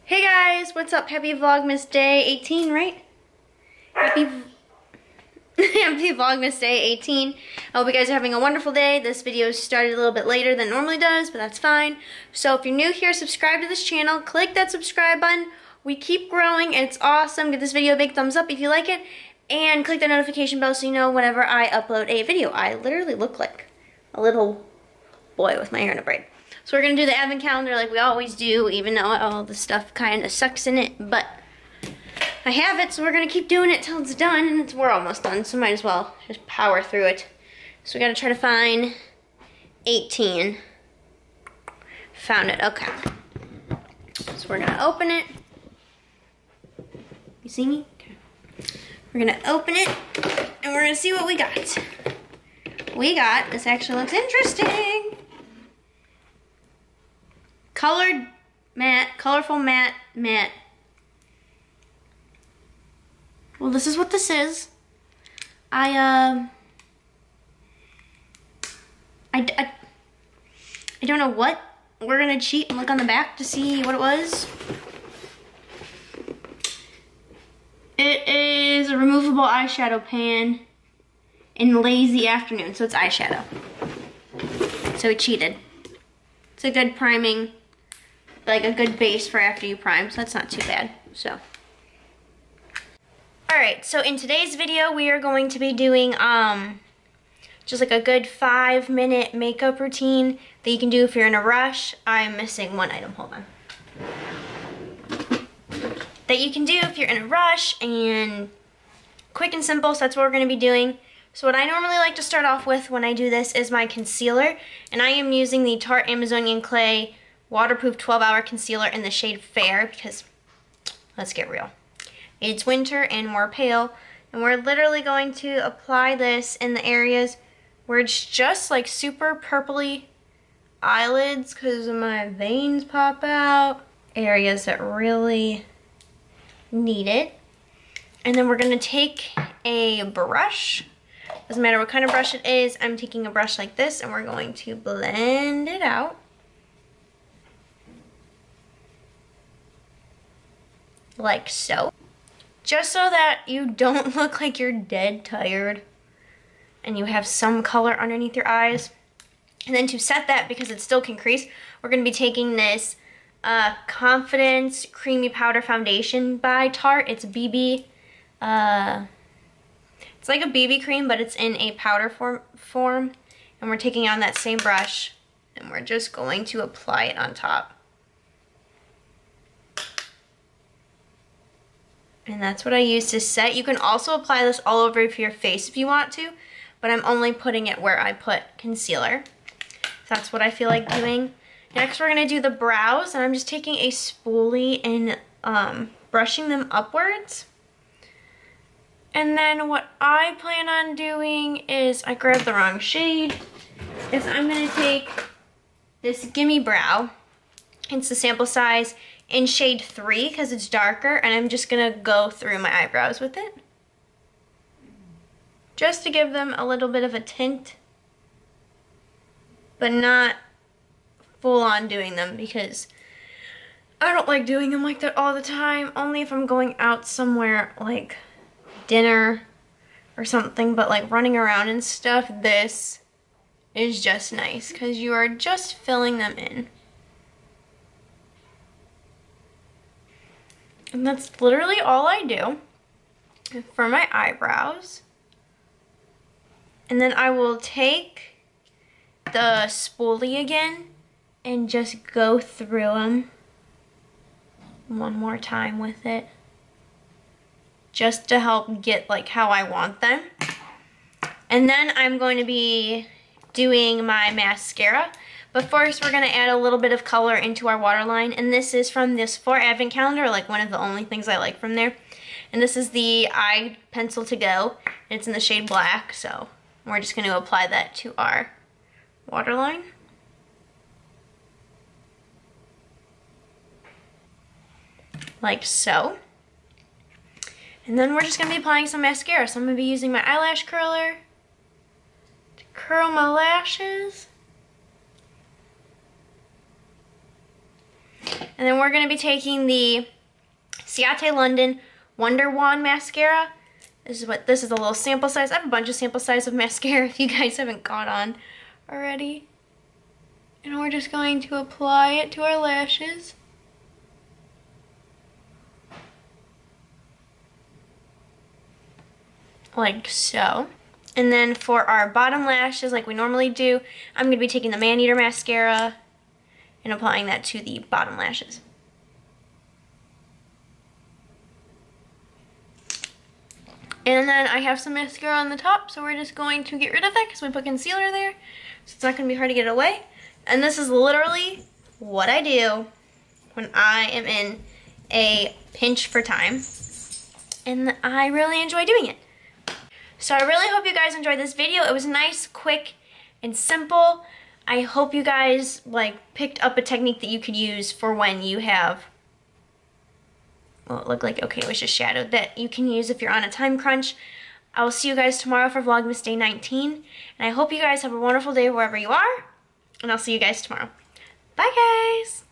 Hey guys, what's up? Happy Vlogmas Day 18, right? Happy Vlogmas Day 18. I hope you guys are having a wonderful day. This video started a little bit later than it normally does, but that's fine. So if you're new here, subscribe to this channel. Click that subscribe button. We keep growing and it's awesome. Give this video a big thumbs up if you like it. And click the notification bell so you know whenever I upload a video. I literally look like a little boy with my hair in a braid. So we're going to do the advent calendar like we always do, even though all the stuff kind of sucks in it. But I have it, so we're going to keep doing it till it's done. And we're almost done, so might as well just power through it. So we got to try to find 18. Found it, okay. So we're going to open it. You see me? Okay. We're going to open it, and we're going to see what we got. This actually looks interesting. Colored matte, colorful matte. Well, this is what this is. I don't know what. We're gonna cheat and look on the back to see what it was. It is a removable eyeshadow pan in Lazy Afternoon, so it's eyeshadow. So we cheated. It's a good priming, like a good base for after you prime, so that's not too bad. So, alright, so in today's video we are going to be doing just like a good 5-minute makeup routine that you can do if you're in a rush. I'm missing one item, hold on. That you can do if you're in a rush and quick and simple, so that's what we're going to be doing. So what I normally like to start off with when I do this is my concealer, and I am using the Tarte Amazonian Clay Waterproof 12-Hour Concealer in the shade Fair because, let's get real, it's winter and we're pale, and we're literally going to apply this in the areas where it's just like super purpley eyelids because my veins pop out, areas that really need it. And then we're going to take a brush. Doesn't matter what kind of brush it is, I'm taking a brush like this and we're going to blend it out. Like so. Just so that you don't look like you're dead tired and you have some color underneath your eyes. And then to set that, because it still can crease, we're going to be taking this Confidence Creamy Powder Foundation by Tarte. It's BB. It's like a BB cream, but it's in a powder form. And we're taking on that same brush, and we're just going to apply it on top. And that's what I use to set. You can also apply this all over your face if you want to, but I'm only putting it where I put concealer. That's what I feel like doing. Next, we're going to do the brows, and I'm just taking a spoolie and brushing them upwards. And then what I plan on doing is, I grabbed the wrong shade, is I'm going to take this Gimme Brow. It's the sample size in shade 3 because it's darker, and I'm just going to go through my eyebrows with it. Just to give them a little bit of a tint, but not full on doing them because I don't like doing them like that all the time, only if I'm going out somewhere like dinner or something, but like running around and stuff, this is just nice because you are just filling them in. And that's literally all I do for my eyebrows. And then I will take the spoolie again and just go through them one more time with it, just to help get like how I want them. And then I'm going to be doing my mascara. But first we're going to add a little bit of color into our waterline. And this is from this 4 advent calendar, like one of the only things I like from there. And this is the eye pencil to go. And it's in the shade black. So we're just going to apply that to our waterline. Like so. And then we're just going to be applying some mascara. So I'm going to be using my eyelash curler to curl my lashes. And then we're going to be taking the Ciate London Wonder Wand mascara. This is a little sample size. I have a bunch of sample size of mascara if you guys haven't caught on already. And we're just going to apply it to our lashes. Like so. And then for our bottom lashes, like we normally do, I'm going to be taking the Man-Eater mascara and applying that to the bottom lashes. And then I have some mascara on the top, so we're just going to get rid of that because we put concealer there, so it's not going to be hard to get it away. And this is literally what I do when I am in a pinch for time, and I really enjoy doing it. So I really hope you guys enjoyed this video. It was nice, quick, and simple. I hope you guys picked up a technique that you could use for when you have, well, it looked like, okay, it was just shadowed, that you can use if you're on a time crunch. I will see you guys tomorrow for Vlogmas Day 19. And I hope you guys have a wonderful day wherever you are. And I'll see you guys tomorrow. Bye, guys.